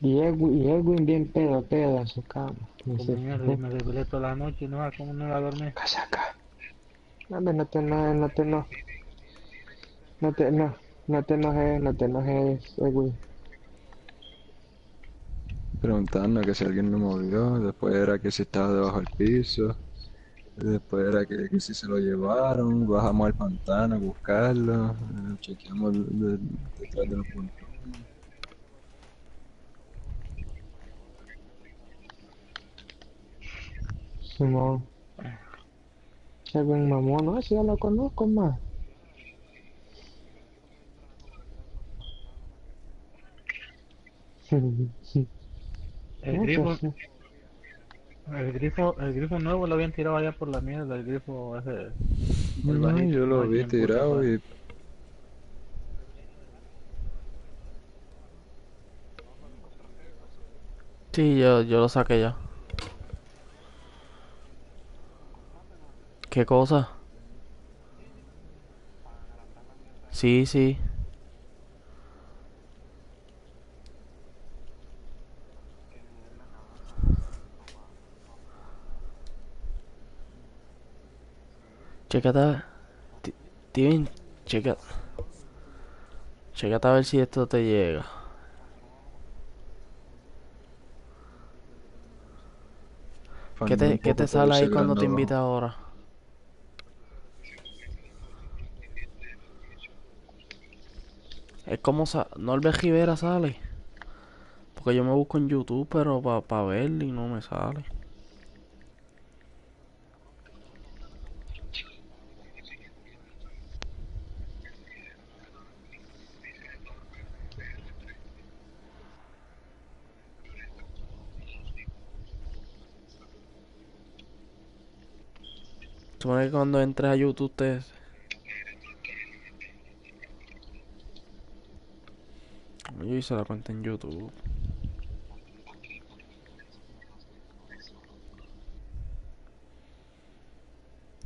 Y Edwin bien pedo en su cama. Como Dice, mierda, y me desvelé toda la noche y no sé cómo no iba a dormir. casaca. No, hombre, no te, no, no te enojes, Edwin. Preguntando que si alguien lo movió, después era que si estaba debajo del piso, después era que si se lo llevaron, bajamos al pantano a buscarlo, chequeamos detrás de los montones. Simón, Edwin mamón, no, si yo lo conozco más. El No, pues grifo, sí. el grifo nuevo lo habían tirado allá por la mierda, el grifo ese, el No, bajito, yo no lo hay vi quien puta tirado fue. y Sí, yo lo saqué ya. ¿Qué cosa? Sí, sí. Chécate. Steven, checa, chécate a ver si esto te llega. falmé un Qué poco te todo sale ese ahí cuando grano te abajo. invita ahora? Es como Norbert Rivera sale. Porque yo me busco en YouTube, pero pa verlo y no me sale. Supone que cuando entres a YouTube yo hice la cuenta en YouTube.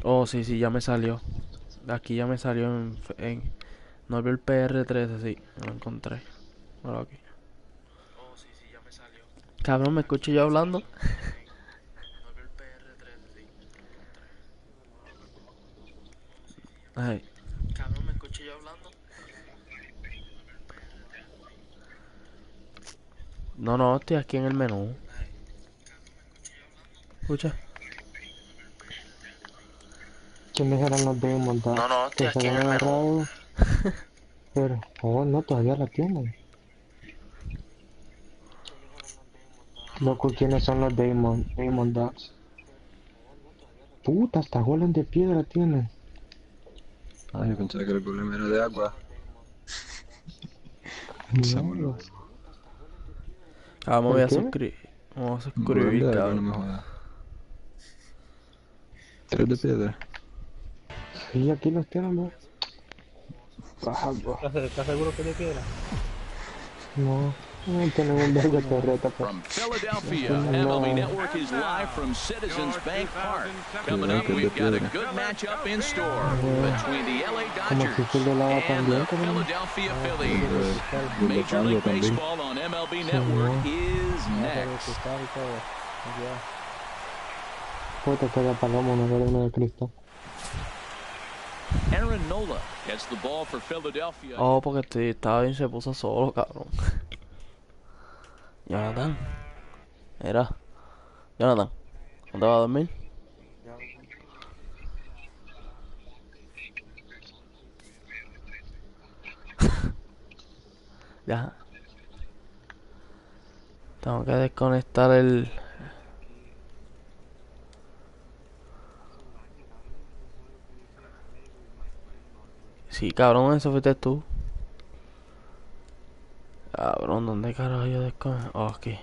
Oh, sí, sí, ya me salió. Aquí ya me salió en NorbertPR13, sí, lo encontré. Ahora aquí. Cabrón, ¿me escucho yo hablando? Ay. No, no, estoy aquí en el menú. Escucha. ¿Quiénes eran los Demon Dogs que se habían agarrado? Pero, oh, no, todavía la tienen. Loco, ¿quiénes son los Demon Dogs? Puta, hasta goles de piedra tienen. Ah, yo pensaba que el problema era de agua. Pensamos lo Mierda. mismo. Ah, me voy ¿El a qué? suscribir. Vamos a Un golem suscribir, de agua, no cabrón. me jodas. Tres de piedra. Sí, aquí los tenemos. Baja, bro. ¿Estás seguro que es de piedra? No, no tienen un vergo de No. torreta, pero From no Philadelphia, tienen MLB nada. Network is live from Citizens Bank Park. Coming Cuidado up, que es de we've got a piedra. good matchup in store between the LA Como si full Dodgers de lava and también, the cabrón. Philadelphia No, sí, Y sí, de Phillies. cristal. el de Major League fango también. Baseball on MLB Sí, Network no. is No, esa de next. cristal y todo. Ya. Puta que de palomo, no era uno de cristal. Aaron Nola gets the ball for Philadelphia. Oh, porque estaba bien, se puso solo, cabrón. Jonathan, era. Jonathan, ¿no te vas a dormir? Ya. Tengo que desconectar el... Sí, cabrón, eso fuiste tú. Cabrón, ¿dónde carajo yo desconecto? Oh, aquí.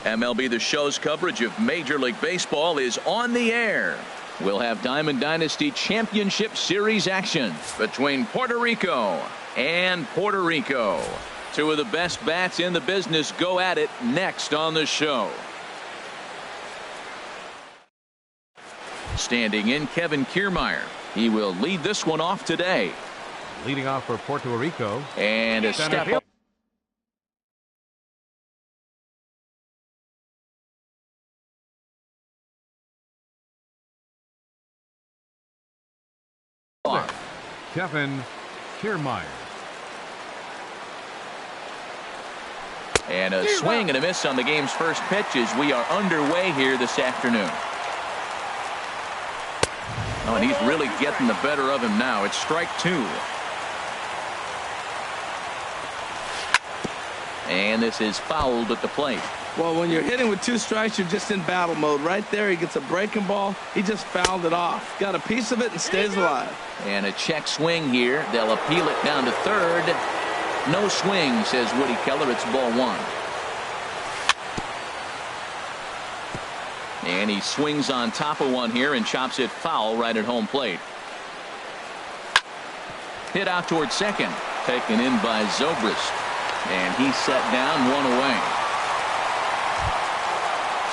MLB The Show's coverage of Major League Baseball is on the air. We'll have Diamond Dynasty Championship Series action between Puerto Rico and Puerto Rico. Two of the best bats in the business go at it next on the show. Standing in, Kevin Kiermaier. He will lead this one off today. Leading off for Puerto Rico. And a step up. Kevin Kiermaier. And a swing and a miss on the game's first pitch as we are underway here this afternoon. Oh, and he's really getting the better of him now. It's strike two. And this is fouled at the plate. Well, when you're hitting with 2 strikes, you're just in battle mode. Right there, he gets a breaking ball. He just fouled it off. Got a piece of it and stays alive. And a check swing here. They'll appeal it down to third. No swing, says Woody Keller. It's ball 1. And he swings on top of one here and chops it foul right at home plate. Hit out towards second. Taken in by Zobrist. And he's set down, 1 away.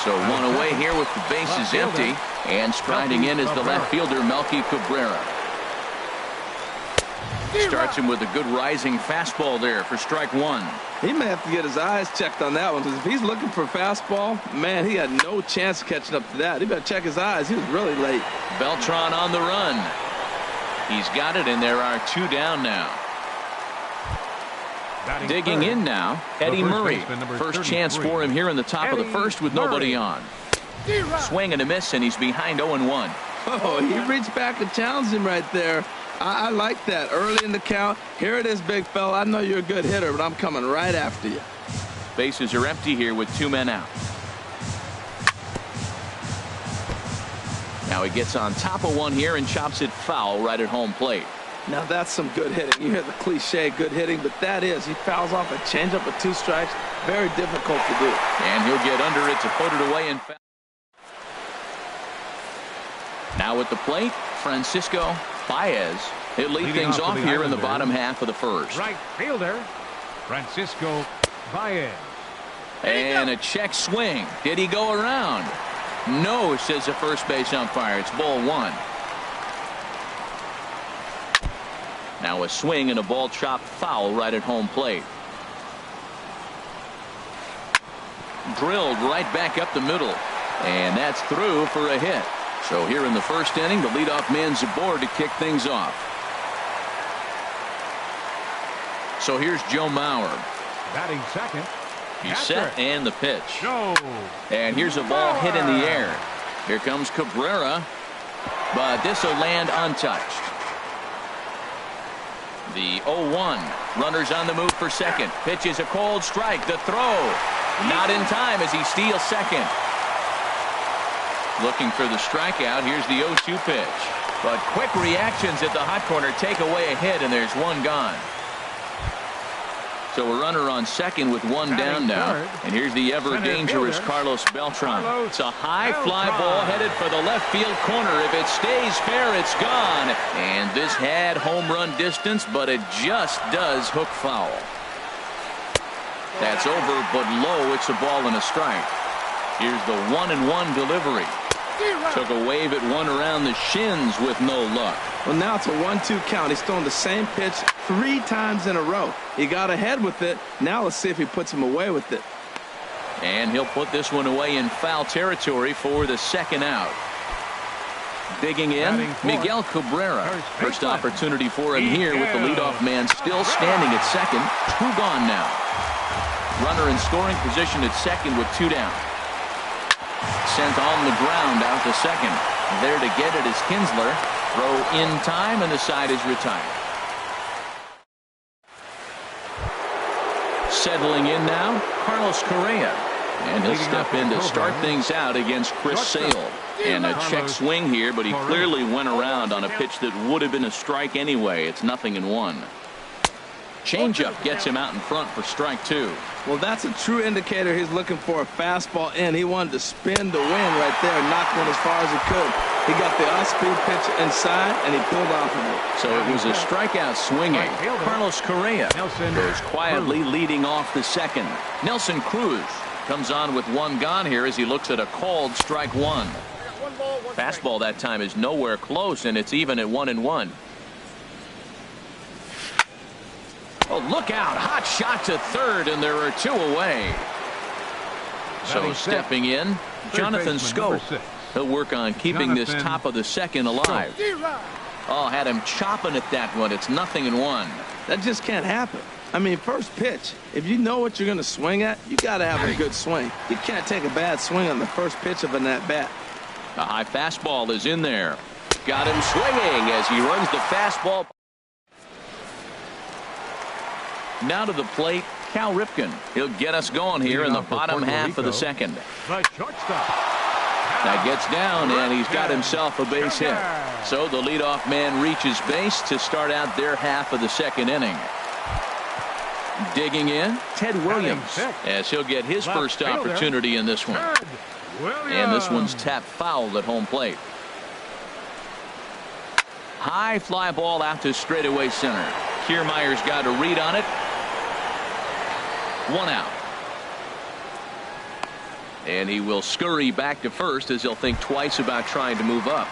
So 1 away here with the bases empty. And striding in is the left fielder, Melky Cabrera. Starts him with a good rising fastball there for strike 1. He may have to get his eyes checked on that one, because if he's looking for fastball, man, he had no chance of catching up to that. He better check his eyes. He was really late. Beltran on the run. He's got it, and there are 2 down now. Digging in now, Eddie Murray. First chance for him here in the top of the first with nobody on. Swing and a miss, and he's behind 0-1. Oh, he reached back and challenged him right there. I like that. Early in the count. Here it is, big fella. I know you're a good hitter, but I'm coming right after you. Bases are empty here with 2 men out. Now he gets on top of one here and chops it foul right at home plate. Now that's some good hitting. You hear the cliche good hitting, but that is. He fouls off a changeup with 2 strikes. Very difficult to do. And he'll get under it to put it away and foul. Now at the plate, Francisco Baez. He'll lead things off here in the bottom half of the first. Right fielder, Francisco Baez. And a check swing. Did he go around? No, says the first base umpire. It's ball 1. Now a swing and a ball chopped foul right at home plate. Drilled right back up the middle. And that's through for a hit. So here in the first inning, the leadoff man's aboard to kick things off. So here's Joe Mauer. Batting second. He's set and the pitch. No. And here's a ball hit in the air. Here comes Cabrera. But this will land untouched. The 0-1. Runners on the move for second. Pitch is a cold strike. The throw. Not in time as he steals second. Looking for the strikeout. Here's the 0-2 pitch. But quick reactions at the hot corner take away a hit, and there's 1 gone. So a runner on second with 1 down now. And here's the ever dangerous Carlos Beltran. It's a high fly ball headed for the left field corner. If it stays fair, it's gone. And this had home run distance, but it just does hook foul. That's over, but low. It's a ball and a strike. Here's the 1-1 delivery. Took a wave at one around the shins with no luck. Well, now it's a 1-2 count. He's thrown the same pitch 3 times in a row. He got ahead with it. Now let's see if he puts him away with it. And he'll put this one away in foul territory for the second out. Digging in, Miguel Cabrera. First opportunity for him here with the leadoff man still standing at second. 2 gone now. Runner in scoring position at second with 2 down. Sent on the ground out to second. There to get it is Kinsler. Throw in time, and the side is retired. Settling in now, Carlos Correa. And he'll step in to start things out against Chris Sale. And a check swing here, but he clearly went around on a pitch that would have been a strike anyway. It's 0-1. Changeup gets him out in front for strike 2. Well, that's a true indicator he's looking for a fastball in. He wanted to spin the wind right there and knock one as far as he could. He got the off-speed pitch inside, and he pulled off of it. So it was a strikeout swinging. Carlos Correa goes quietly leading off the second. Nelson Cruz comes on with one gone here as he looks at a called strike 1. Fastball that time is nowhere close, and it's even at 1-1. Oh, look out. Hot shot to third, and there are 2 away. So stepping in, Jonathan Scope. He'll work on keeping this top of the second alive. Oh, had him chopping at that one. It's 0-1. That just can't happen. I mean, first pitch, if you know what you're going to swing at, you got to have a good swing. You can't take a bad swing on the first pitch of an at-bat. The high fastball is in there. Got him swinging as he runs the fastball. Now to the plate, Cal Ripken. He'll get us going here in the bottom half of the second. That gets down, and he's got himself a base hit. So the leadoff man reaches base to start out their half of the second inning. Digging in, Ted Williams, as he'll get his first opportunity in this one. And this one's tapped foul at home plate. High fly ball out to straightaway center. Kiermaier's got a read on it. 1 out. And he will scurry back to first as he'll think twice about trying to move up.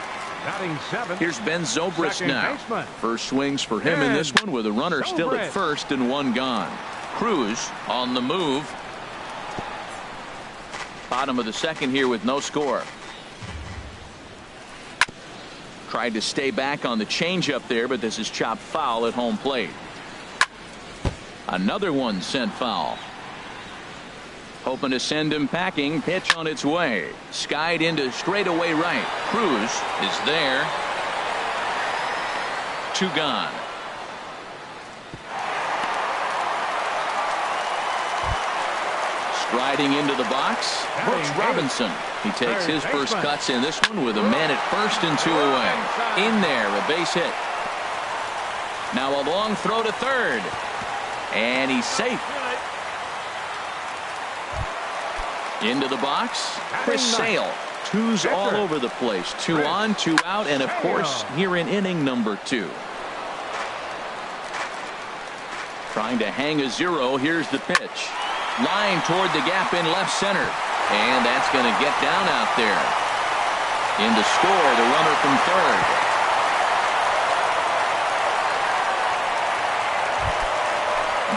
Here's Ben Zobrist now. First swings for him in this one with a runner still at first and 1 gone. Cruz on the move. Bottom of the second here with no score. Tried to stay back on the changeup there, but this is chopped foul at home plate. Another one sent foul. Hoping to send him packing. Pitch on its way. Skied into straightaway right. Cruz is there. 2 gone. Striding into the box, Brooks Robinson. He takes his first cuts in this one with a man at first and 2 away. In there, a base hit. Now a long throw to third. And he's safe. Into the box, Chris Sale. 2's all over the place. 2 on, 2 out, and of course here in inning number 2. Trying to hang a 0. Here's the pitch. Line toward the gap in left center. And that's going to get down out there. In to score, the runner from third.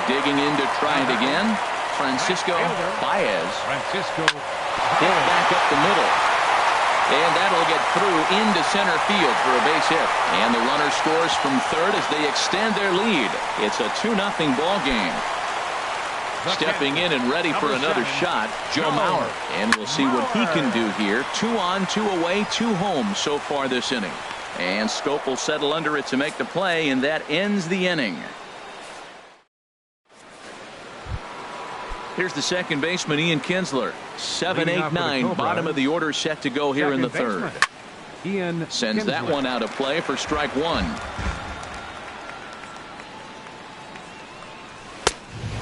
Digging in to try it again. Francisco Baez. Hit back up the middle. And that'll get through into center field for a base hit. And the runner scores from third as they extend their lead. It's a 2-0 ball game. Stepping in and ready for another shot, Joe Mauer. And we'll see what he can do here. 2 on, 2 away, 2 home so far this inning. And Scope will settle under it to make the play, and that ends the inning. Here's the second baseman, Ian Kinsler. 7, 8, 9, bottom of the order set to go here in the third. Sends that one out of play for strike 1.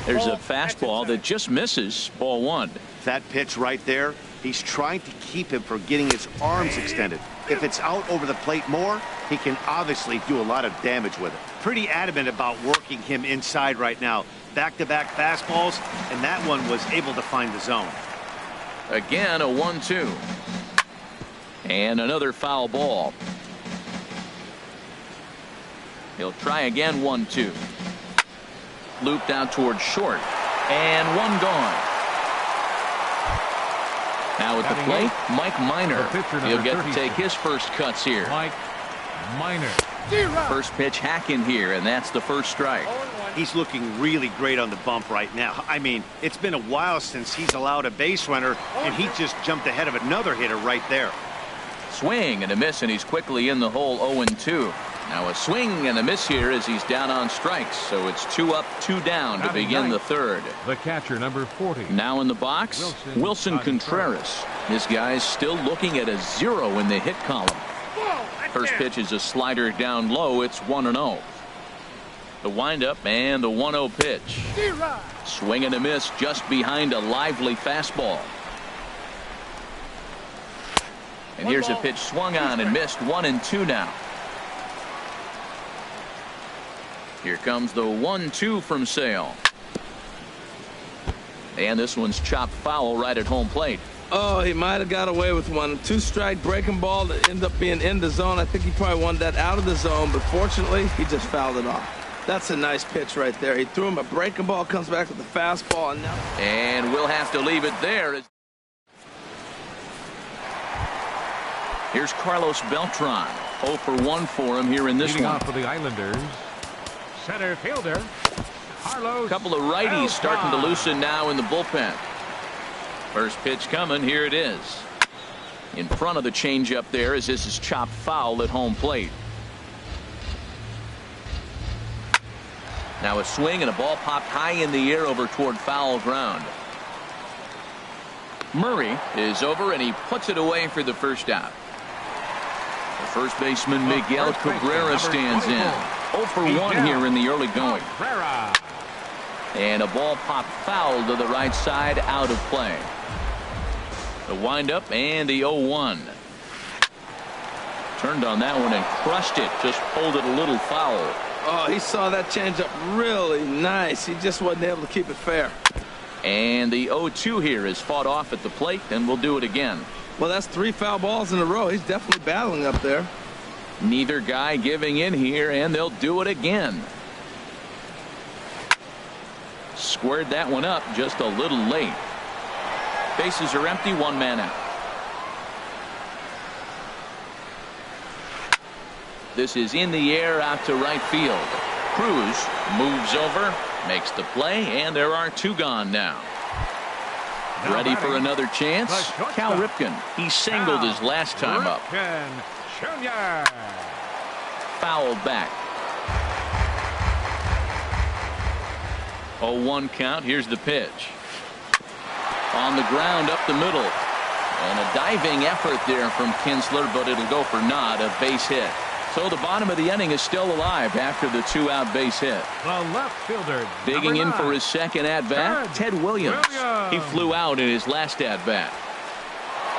There's a fastball that just misses, ball 1. That pitch right there, he's trying to keep him from getting his arms extended. If it's out over the plate more, he can obviously do a lot of damage with it. Pretty adamant about working him inside right now. Back-to-back fastballs, and that one was able to find the zone. Again, a 1-2. And another foul ball. He'll try again, 1-2. Looped out towards short. And 1 gone. Now at the plate, Mike Minor. He'll get to take his first cuts here. Mike Minor. First pitch hacking here, and that's the first strike. He's looking really great on the bump right now. I mean, it's been a while since he's allowed a base runner, and he just jumped ahead of another hitter right there. Swing and a miss, and he's quickly in the hole, 0-2. Now a swing and a miss here as he's down on strikes. So it's 2 up, 2 down to begin the third. The catcher, number 40. Now in the box, Wilson Contreras. This guy's still looking at a 0 in the hit column. First pitch is a slider down low. It's 1-0. The windup and the 1-0 pitch. Swing and a miss just behind a lively fastball. And here's a pitch swung on and missed. 1-2 now. Here comes the 1-2 from Sale. And this one's chopped foul right at home plate. Oh, he might have got away with one. 2-strike breaking ball that ended up being in the zone. I think he probably wanted that out of the zone, but fortunately, he just fouled it off. That's a nice pitch right there. He threw him a breaking ball, comes back with the fastball, and now. And we'll have to leave it there. Here's Carlos Beltran. 0 for 1 for him here in this Leading one. off for the Islanders, center fielder Carlos. A couple of righties starting to loosen now in the bullpen. First pitch coming. Here it is. In front of the changeup there as this is chopped foul at home plate. Now a swing and a ball popped high in the air over toward foul ground. Murray is over and he puts it away for the first out. The first baseman Miguel Cabrera stands in. 0 for 1 here in the early going. And a ball popped foul to the right side, out of play. The windup and the 0-1. Turned on that one and crushed it. Just pulled it a little foul. Oh, he saw that changeup really nice. He just wasn't able to keep it fair. And the 0-2 here is fought off at the plate, and we'll do it again. Well, that's 3 foul balls in a row. He's definitely battling up there. Neither guy giving in here, and they'll do it again. Squared that one up just a little late. Bases are empty, 1 man out. This is in the air out to right field. Cruz moves over, makes the play, and there are 2 gone now. Ready for another chance? Cal Ripken. He singled his last time up. Fouled back. 0-1 count. Here's the pitch. On the ground up the middle. And a diving effort there from Kinsler, but it'll go for naught, a base hit. So the bottom of the inning is still alive after the 2-out base hit. The left fielder. Digging in for his second at-bat, Ted Williams. He flew out in his last at-bat.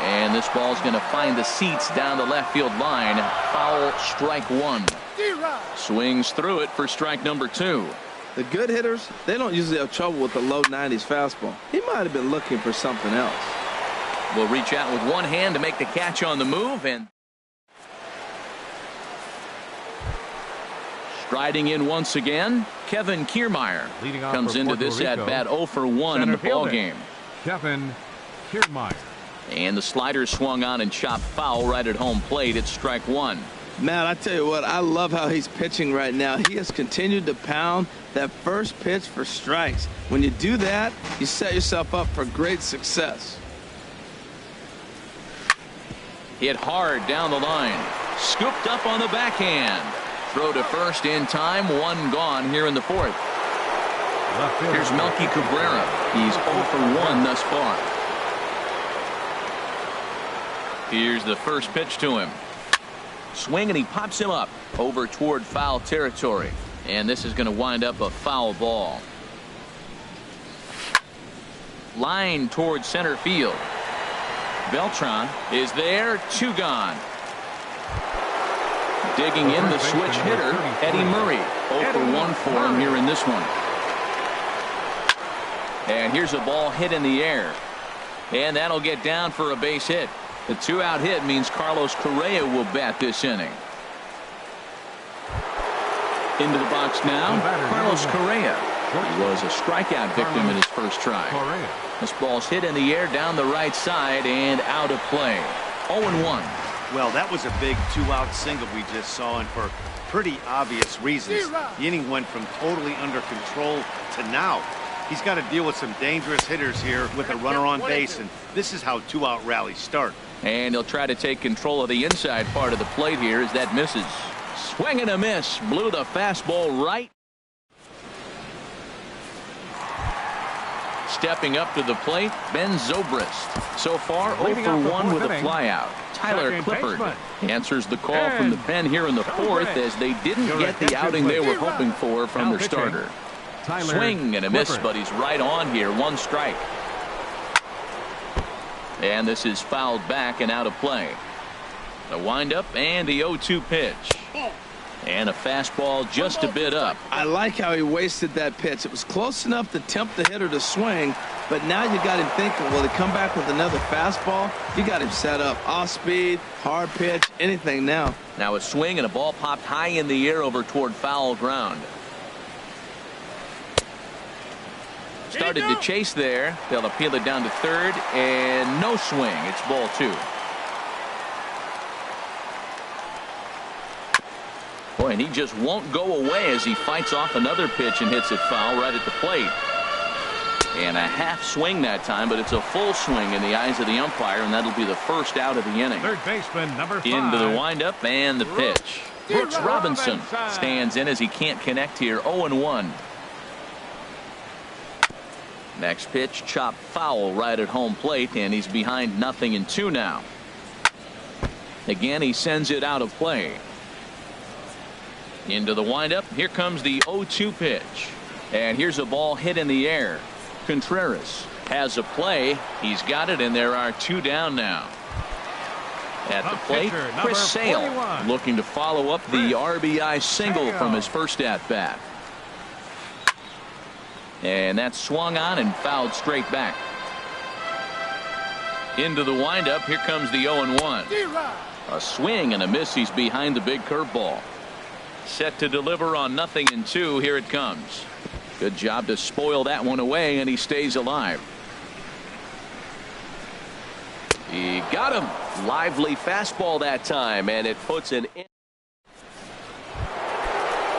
And this ball's going to find the seats down the left field line. Foul, strike 1. Swings through it for strike number 2. The good hitters, they don't usually have trouble with the low 90s fastball. He might have been looking for something else. Will reach out with one hand to make the catch on the move, and striding in once again, Kevin Kiermaier comes into this at-bat 0 for 1 in the ball game. Kevin Kiermaier. And the slider swung on and chopped foul right at home plate. It's strike 1. Matt, I tell you what, I love how he's pitching right now. He has continued to pound that first pitch for strikes. When you do that, you set yourself up for great success. Hit hard down the line. Scooped up on the backhand. Throw to first in time. 1 gone here in the 4th. Here's Melky Cabrera. He's 0 for 1 thus far. Here's the first pitch to him. Swing and he pops him up over toward foul territory. And this is going to wind up a foul ball. Line toward center field. Beltran is there. 2 gone. Digging in the switch hitter, Eddie Murray. 0 for 1 for him here in this one. And here's a ball hit in the air. And that'll get down for a base hit. The 2-out hit means Carlos Correa will bat this inning. Into the box now, Carlos Correa. He was a strikeout victim in his first try. This ball's hit in the air down the right side and out of play. 0-1. Well, that was a big 2-out single we just saw, and for pretty obvious reasons. The inning went from totally under control to now. He's got to deal with some dangerous hitters here with a runner on base, and this is how 2-out rallies start. And he'll try to take control of the inside part of the plate here as that misses. Swing and a miss. Blew the fastball right. Stepping up to the plate, Ben Zobrist. So far, 0 for 1 with a flyout. Tyler Clifford answers the call from the pen here in the fourth as they didn't get the outing they were hoping for from their starter. Swing and a miss, but he's right on here. One strike. And this is fouled back and out of play. The windup and the 0-2 pitch. And a fastball just a bit up. I like how he wasted that pitch. It was close enough to tempt the hitter to swing, but now you got him thinking, will he come back with another fastball? You got him set up. Off speed, hard pitch, anything now. Now a swing and a ball popped high in the air over toward foul ground. Started to chase there. They'll appeal it down to third, and no swing. It's ball two. Boy, and he just won't go away as he fights off another pitch and hits it foul right at the plate. And a half swing that time, but it's a full swing in the eyes of the umpire, and that'll be the first out of the inning. Third baseman, number 5. Into the windup and the pitch. Brooks Robinson stands in as he can't connect here. 0-1. Next pitch, chopped foul right at home plate, and he's behind 0-2 now. Again, he sends it out of play. Into the windup. Here comes the 0-2 pitch. And here's a ball hit in the air. Contreras has a play. He's got it, and there are 2 down now. At the plate, Chris Sale looking to follow up the RBI single from his first at-bat. And that's swung on and fouled straight back. Into the windup. Here comes the 0-1. A swing and a miss. He's behind the big curveball. Set to deliver on 0-2. Here it comes. Good job to spoil that one away, and he stays alive. He got him. Lively fastball that time, and it puts an in.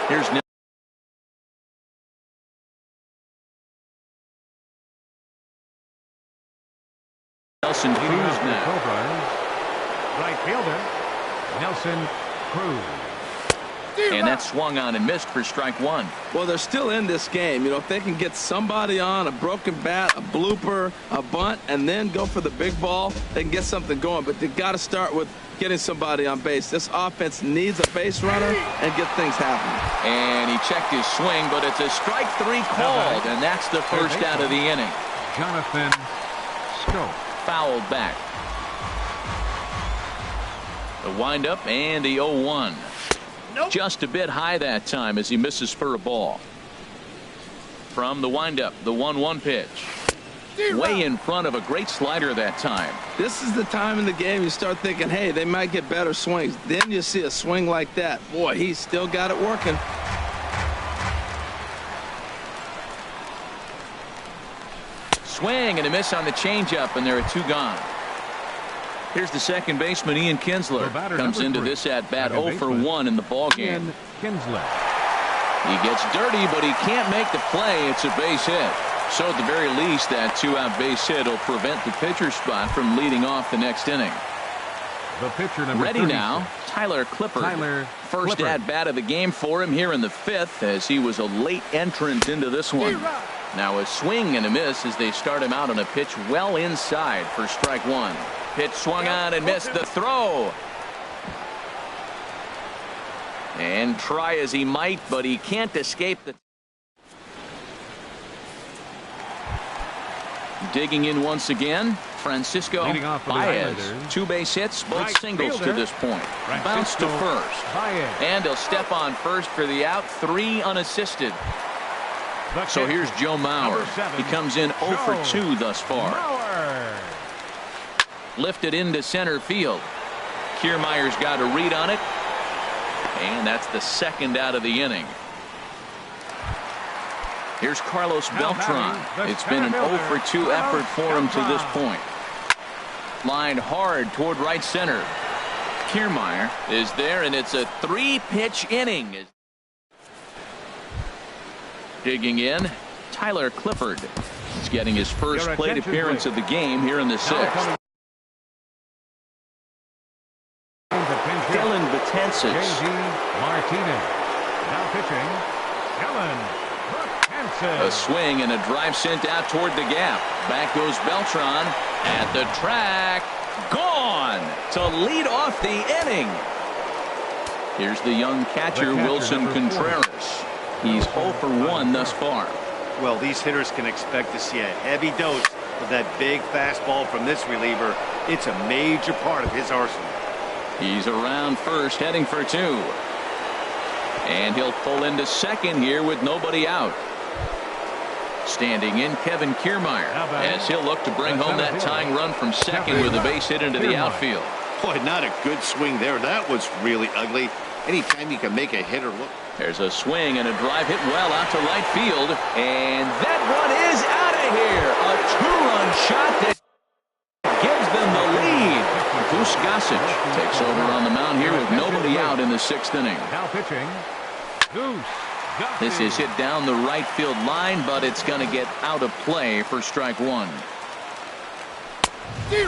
Here's Nelson Cruz now. Right fielder, Nelson Cruz. And that swung on and missed for strike one. Well, they're still in this game. You know, if they can get somebody on, a broken bat, a blooper, a bunt, and then go for the big ball, they can get something going. But they got to start with getting somebody on base. This offense needs a base runner and get things happening. And he checked his swing, but it's a strike 3 called, and that's the first out of the inning. Jonathan Schoop. Fouled back. The windup and the 0-1. Nope. Just a bit high that time as he misses for a ball. From the windup, the 1-1 pitch. Way in front of a great slider that time. This is the time in the game you start thinking, hey, they might get better swings. Then you see a swing like that. Boy, he's still got it working. Swing and a miss on the changeup, and there are 2 gone. Here's the second baseman, Ian Kinsler. Comes into this at-bat 0-for-1 in the ballgame. He gets dirty, but he can't make the play. It's a base hit. So at the very least, that 2-out base hit will prevent the pitcher spot from leading off the next inning. The pitcher number ready 36. Now, Tyler Clifford. First at-bat of the game for him here in the 5th, as he was a late entrant into this one. Now a swing and a miss as they start him out on a pitch well inside for strike 1. Pitch swung on and missed the throw. And try as he might, but he can't escape the. Digging in once again, Francisco Baez. 2 base hits, both right singles fielder. To this point. Bounce to first. Baez. And he'll step on first for the out. 3 unassisted. So here's Joe Mauer. He comes in 0-for-2 thus far. Mauer. Lifted into center field. Kiermaier's got a read on it. And that's the second out of the inning. Here's Carlos Beltran. It's been an 0-for-2 effort for him to this point. Lined hard toward right center. Kiermaier is there, and it's a 3-pitch inning. Digging in, Tyler Clifford. He's getting his first plate appearance of the game here in the 6th. Dylan Betances. Martinez. Now pitching, Dylan Betances. A swing and a drive sent out toward the gap. Back goes Beltran at the track. Gone to lead off the inning. Here's the young catcher, Wilson Contreras. He's 0 for 1 thus far. Well, these hitters can expect to see a heavy dose of that big fastball from this reliever. It's a major part of his arsenal. He's around first, heading for 2. And he'll pull into second here with nobody out. Standing in, Kevin Kiermaier, as he'll look to bring home that tying run from second with a base hit into the outfield. Boy, not a good swing there. That was really ugly. Anytime you can make a hitter look. There's a swing and a drive hit well out to right field. And that run is out of here. A 2-run shot that gives them the lead. Goose Gossage takes over on the mound here with nobody out in the 6th inning. Now pitching, Goose. This is hit down the right field line, but it's going to get out of play for strike 1.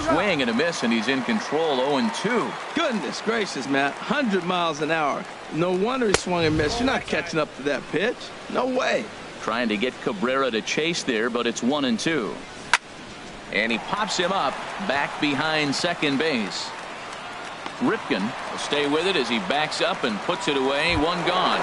Swing and a miss, and he's in control. 0-2. Goodness gracious, Matt. 100 miles an hour. No wonder he swung and missed. You're not catching up to that pitch. No way. Trying to get Cabrera to chase there, but it's 1-2. And he pops him up back behind second base. Ripken will stay with it as he backs up and puts it away. 1 gone.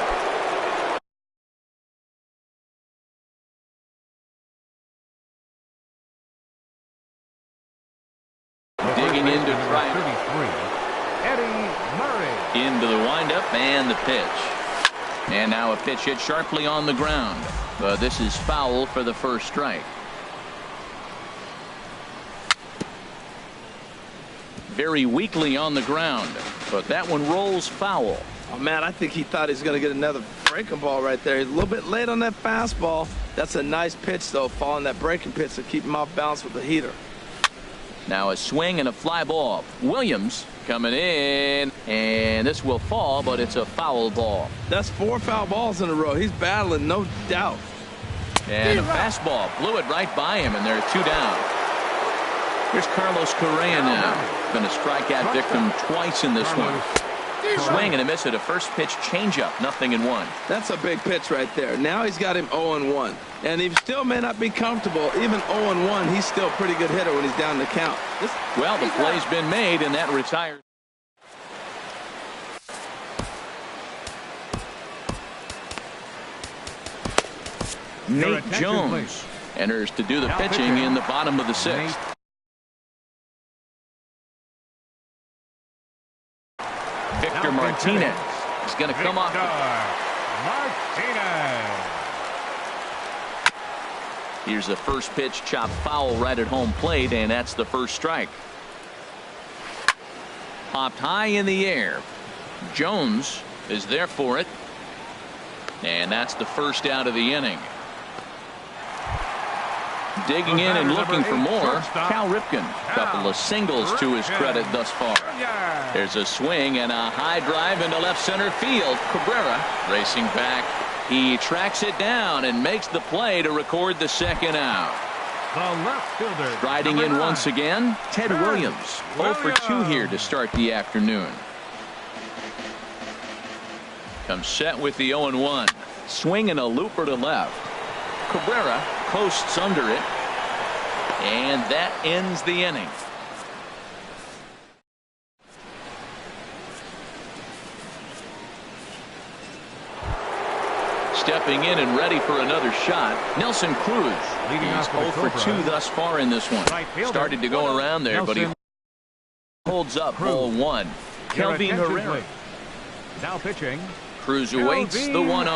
Digging in to try it. 33, Eddie Murray. Into the windup and the pitch. And now a pitch hit sharply on the ground. But this is foul for the first strike. Very weakly on the ground, but that one rolls foul. Oh, man, I think he thought he was going to get another breaking ball right there. He's a little bit late on that fastball. That's a nice pitch, though, following that breaking pitch to keep him off balance with the heater. Now a swing and a fly ball. Williams coming in, and this will fall, but it's a foul ball. That's 4 foul balls in a row. He's battling, no doubt. And a fastball blew it right by him, and there are 2 down. Here's Carlos Correa now. Been a strikeout victim twice in this one. Swing and a miss at a first pitch changeup. 0-1. That's a big pitch right there. Now he's got him 0-1. And he still may not be comfortable. Even 0-1, he's still a pretty good hitter when he's down the count. Well, the play's been made, and that retires. Nate Jones enters to do the pitching in the bottom of the 6th. Victor Martinez is going to come off. Martinez. Here's the first pitch, chopped foul right at home plate, and that's the first strike. Popped high in the air. Jones is there for it, and that's the first out of the inning. Digging in and looking for more, Cal Ripken. Couple of singles to his credit thus far. There's a swing and a high drive into left center field. Cabrera racing back. He tracks it down and makes the play to record the 2nd out. The left fielder. Striding in once again, Ted Williams. 0 for 2 here to start the afternoon. Comes set with the 0-1. Swing and a looper to left. Cabrera coasts under it, and that ends the inning. Stepping in and ready for another shot, Nelson Cruz. He's 0 for 2 thus far in this one. Started to go around there, but he holds up 0-1. Kelvin Herrera. Now pitching. Cruz awaits the 1-0.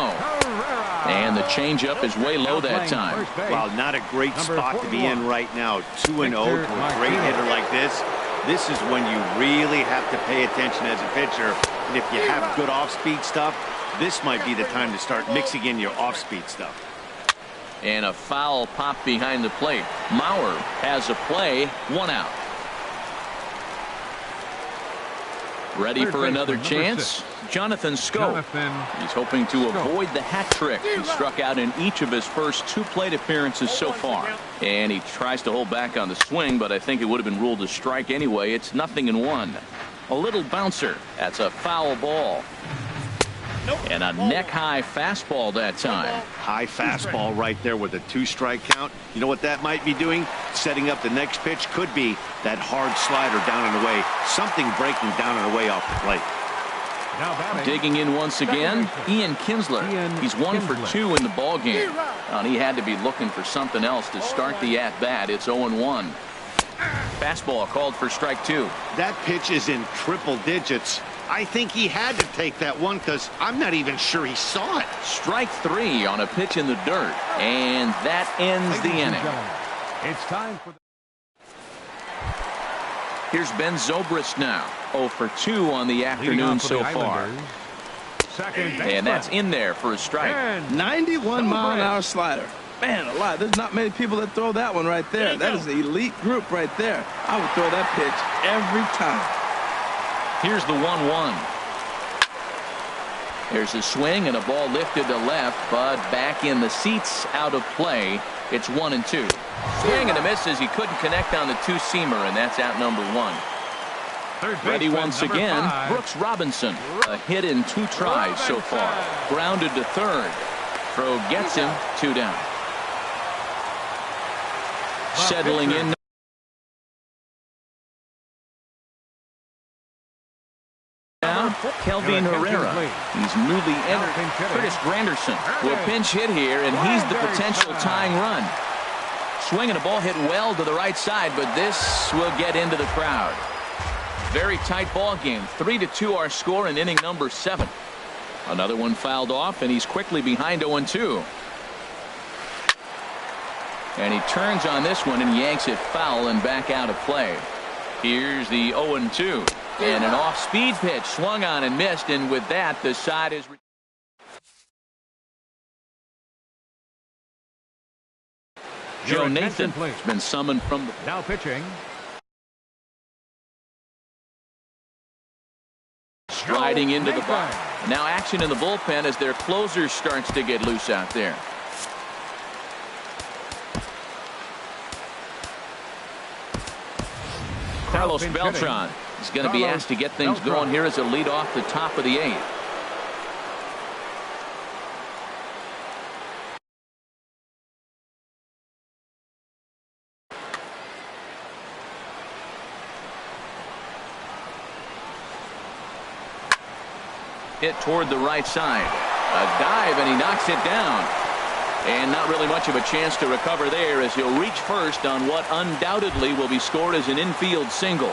And the changeup is way low that time. Wow, not a great spot to be in right now. 2-0 to a great hitter like this. This is when you really have to pay attention as a pitcher. And if you have good off-speed stuff, this might be the time to start mixing in your off-speed stuff. And a foul pop behind the plate. Mauer has a play. 1 out. Ready for another chance? Jonathan Schoop. He's hoping to avoid the hat trick. He struck out in each of his first 2 plate appearances so far. And he tries to hold back on the swing, but I think it would have been ruled a strike anyway. It's 0-1. A little bouncer. That's a foul ball. And a neck-high fastball that time. High fastball right there with a 2-strike count. You know what that might be doing? Setting up the next pitch. Could be that hard slider down and away. Something breaking down and away off the plate. Digging in once again, Ian Kinsler. He's 1 for 2 in the ball game. And he had to be looking for something else to start the at-bat. It's 0-1. Fastball called for strike 2. That pitch is in triple digits. I think he had to take that one because I'm not even sure he saw it. Strike 3 on a pitch in the dirt. And that ends the inning. It's time for Here's Ben Zobrist now. 0 for 2 on the afternoon so far. And that's in there for a strike. 91-mile-an-hour slider. Man alive, there's not many people that throw that one right there. That is an elite group right there. I would throw that pitch every time. Here's the 1-1. There's a swing and a ball lifted to left, but back in the seats, out of play. It's 1-2. Swing and a miss as he couldn't connect on the 2-seamer, and that's out number 1. Ready once again, Brooks Robinson. A hit in 2 tries so far. Grounded to third. Throw gets him, 2 down. Settling in. Now, Kelvin Herrera. He's newly entered. Curtis Granderson will pinch hit here, and he's the potential tying run. Swinging a ball hit well to the right side, but this will get into the crowd. Very tight ball game. 3-2 our score in inning number 7. Another one fouled off, and he's quickly behind 0-2. And he turns on this one and yanks it foul and back out of play. Here's the 0-2. And an off-speed pitch swung on and missed, and with that, the side is. Joe Nathan has been summoned from the. Now pitching. Striding into the box. Now action in the bullpen as their closer starts to get loose out there. Carlos Beltran is going to be asked to get things going here as a lead off the top of the 8th. Hit toward the right side. A dive, and he knocks it down. And not really much of a chance to recover there as he'll reach first on what undoubtedly will be scored as an infield single.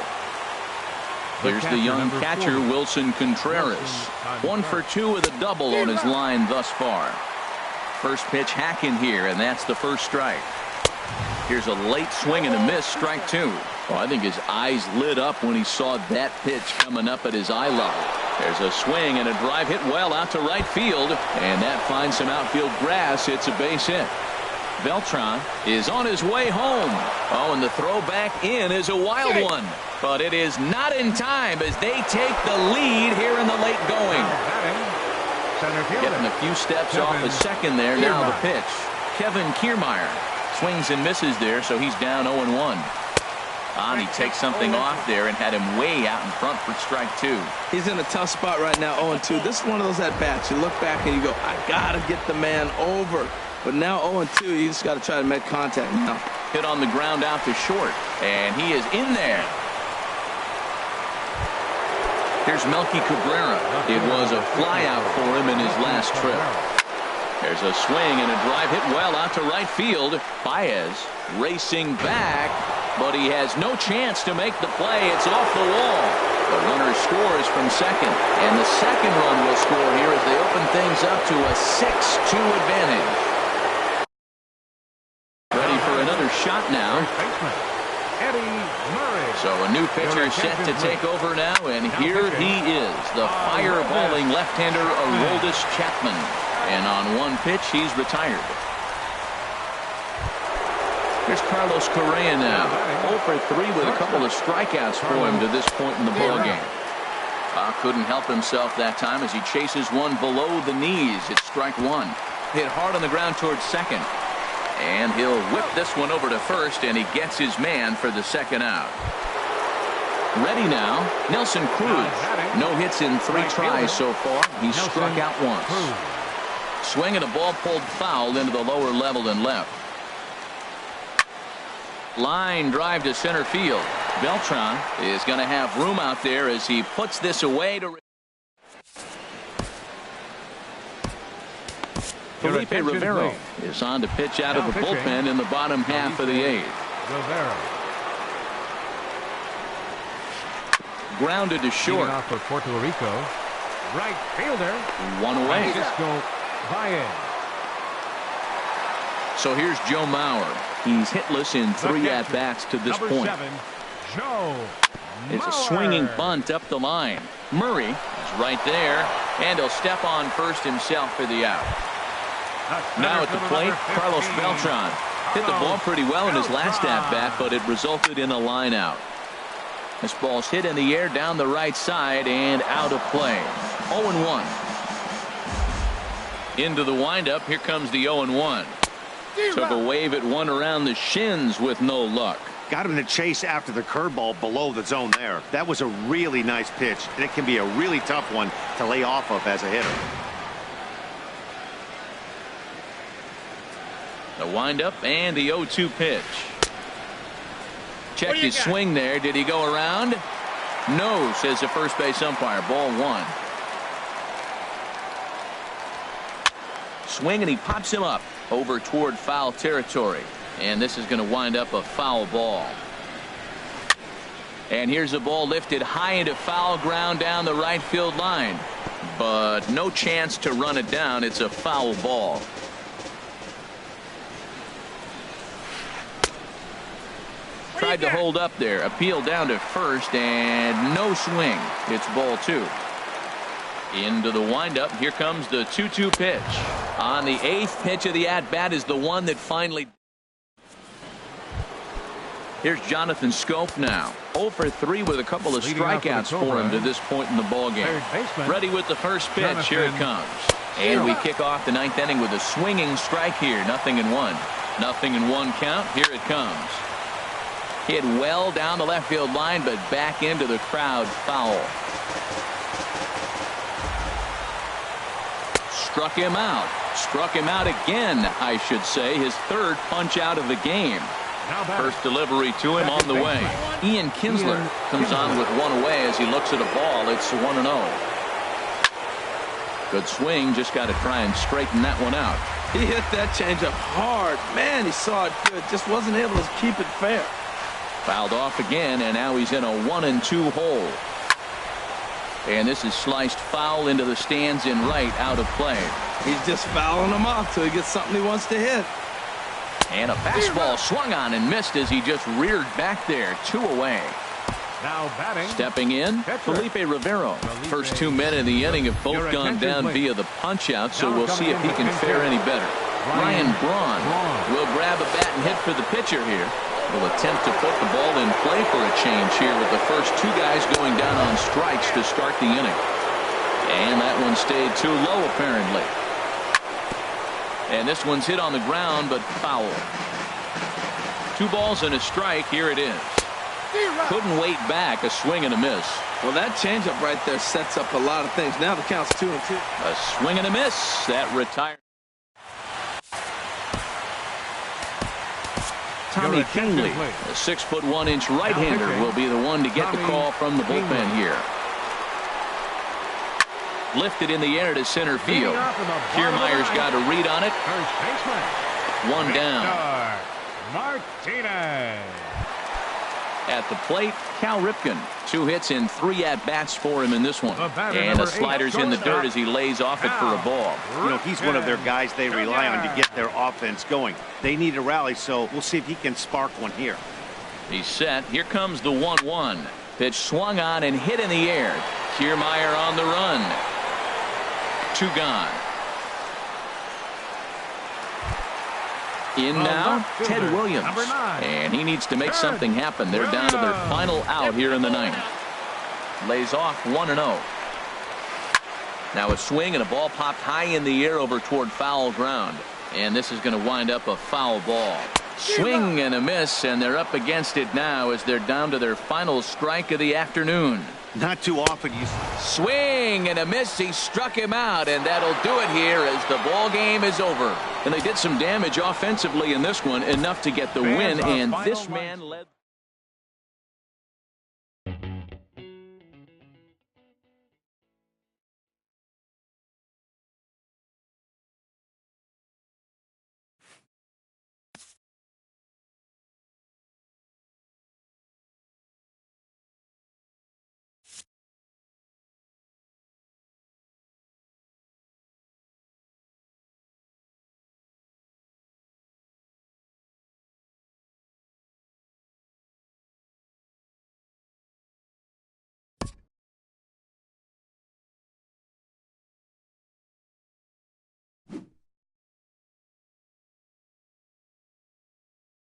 Here's the young catcher, Wilson Contreras. 1 for 2 with a double on his line thus far. First pitch hacking here, and that's the first strike. Here's a late swing and a miss, strike 2. Oh, I think his eyes lit up when he saw that pitch coming up at his eye level. There's a swing and a drive hit well out to right field, and that finds some outfield grass. It's a base hit. Beltran is on his way home. Oh, and the throw back in is a wild one, but it is not in time as they take the lead here in the late going. Getting a few steps off the second there. Now the pitch. Kevin Kiermaier swings and misses there, so he's down 0-1. He takes something off there and had him way out in front for strike 2. He's in a tough spot right now, 0-2. This is one of those at-bats. You look back and you go, I got to get the man over. But now 0-2, you just got to try to make contact now. Hit on the ground out to short, and he is in there. Here's Melky Cabrera. It was a flyout for him in his last trip. There's a swing and a drive hit well out to right field. Baez racing back, but he has no chance to make the play. It's off the wall. The runner scores from second, and the second run will score here as they open things up to a 6-2 advantage. Ready for another shot now. So a new pitcher set to take over now, and here he is, the fireballing left-hander Aroldis Chapman. And on one pitch, he's retired. Here's Carlos Correa now. 0 for 3 with a couple of strikeouts for him to this point in the ballgame. Couldn't help himself that time as he chases one below the knees. It's strike 1. Hit hard on the ground towards second. And he'll whip this one over to first, and he gets his man for the second out. Ready now, Nelson Cruz. No hits in 3 tries so far. He's struck out once. Swing and a ball pulled foul into the lower level and left. Line drive to center field. Beltran is going to have room out there as he puts this away to Felipe Rivero is on to pitch out of the bullpen in the bottom half of the 8th. Grounded to short. Off for Puerto Rico. Right fielder. One away. So here's Joe Mauer. He's hitless in 3 at-bats to this point. It's a swinging bunt up the line. Murray is right there, and he'll step on first himself for the out. Now at the plate, Carlos Beltran hit the ball pretty well in his last at-bat, but it resulted in a line out. This ball's hit in the air down the right side and out of play. 0-1. Into the windup. Here comes the 0-1. Took a wave at one around the shins with no luck. Got him to chase after the curveball below the zone there. That was a really nice pitch, and it can be a really tough one to lay off of as a hitter. The windup and the 0-2 pitch. Checked his swing there. Did he go around? No, says the first base umpire. Ball 1. Swing and he pops him up over toward foul territory. And this is going to wind up a foul ball. And here's a ball lifted high into foul ground down the right field line. But no chance to run it down. It's a foul ball. Tried to hold up there. Appeal down to first and no swing. It's ball 2. Into the windup. Here comes the 2-2 pitch. On the 8th pitch of the at-bat is the one that finally. Here's Jonathan Scope now. 0 for 3 with a couple of strikeouts for him to this point in the ballgame. Ready with the first pitch. Here it comes. And we kick off the 9th inning with a swinging strike here. 0-1. 0-1 count. Here it comes. Hit well down the left field line, but back into the crowd. Foul. Struck him out. Struck him out again, I should say. His 3rd punch out of the game. First delivery to him on the way. Ian Kinsler comes on with one away as he looks at a ball. It's 1-0. Good swing. Just got to try and straighten that one out. He hit that changeup hard. Man, he saw it good. Just wasn't able to keep it fair. Fouled off again, and now he's in a 1-2 hole. And this is sliced foul into the stands in right, out of play. He's just fouling them off till he gets something he wants to hit. And a fastball swung on and missed as he just reared back there. 2 away. Now batting. Stepping in, Felipe Rivero. First 2 men in the inning have both gone down via the punch-out, so we'll see if he can fare any better. Ryan Braun will grab a bat and hit for the pitcher here. Will attempt to put the ball in play for a change here with the first 2 guys going down on strikes to start the inning. And that one stayed too low apparently. And this one's hit on the ground but foul. 2 balls and a strike. Here it is. Couldn't wait back. A swing and a miss. Well, that changeup right there sets up a lot of things. Now the count's 2-2. A swing and a miss. That retired. Tommy Kingley, a 6'1" right-hander, will be the one to get the call from the bullpen here. Lifted in the air to center field. Kiermaier's got a read on it. 1 down. Martinez. At the plate, Cal Ripken. 2 hits in 3 at-bats for him in this one. And the slider's in the dirt as he lays off it for a ball. You know, he's one of their guys they rely on to get their offense going. They need a rally, so we'll see if he can spark one here. He's set. Here comes the 1-1. Pitch swung on and hit in the air. Kiermaier on the run. 2 gone. In now, Ted Williams. And he needs to make something happen. They're down to their final out here in the 9th. Lays off 1-0. Now a swing and a ball popped high in the air over toward foul ground. And this is going to wind up a foul ball. Swing and a miss, and they're up against it now as they're down to their final strike of the afternoon. Not too often you swing and a miss. He struck him out, and that'll do it here as the ball game is over. And they did some damage offensively in this one, enough to get the win, and this man led.